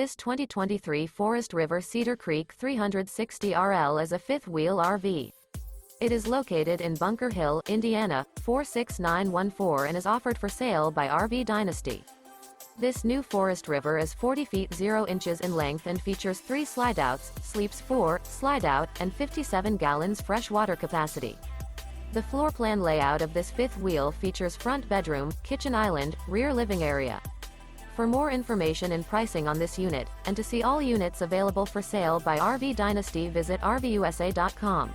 This 2023 Forest River Cedar Creek 360RL is a fifth-wheel RV. It is located in Bunker Hill, Indiana, 46914 and is offered for sale by RV Dynasty. This new Forest River is 40 feet 0 inches in length and features 3 slideouts, sleeps 4, slideout, and 57 gallons fresh water capacity. The floor plan layout of this fifth wheel features front bedroom, kitchen island, rear living area. For more information and pricing on this unit, and to see all units available for sale by RV Dynasty, visit RVUSA.com.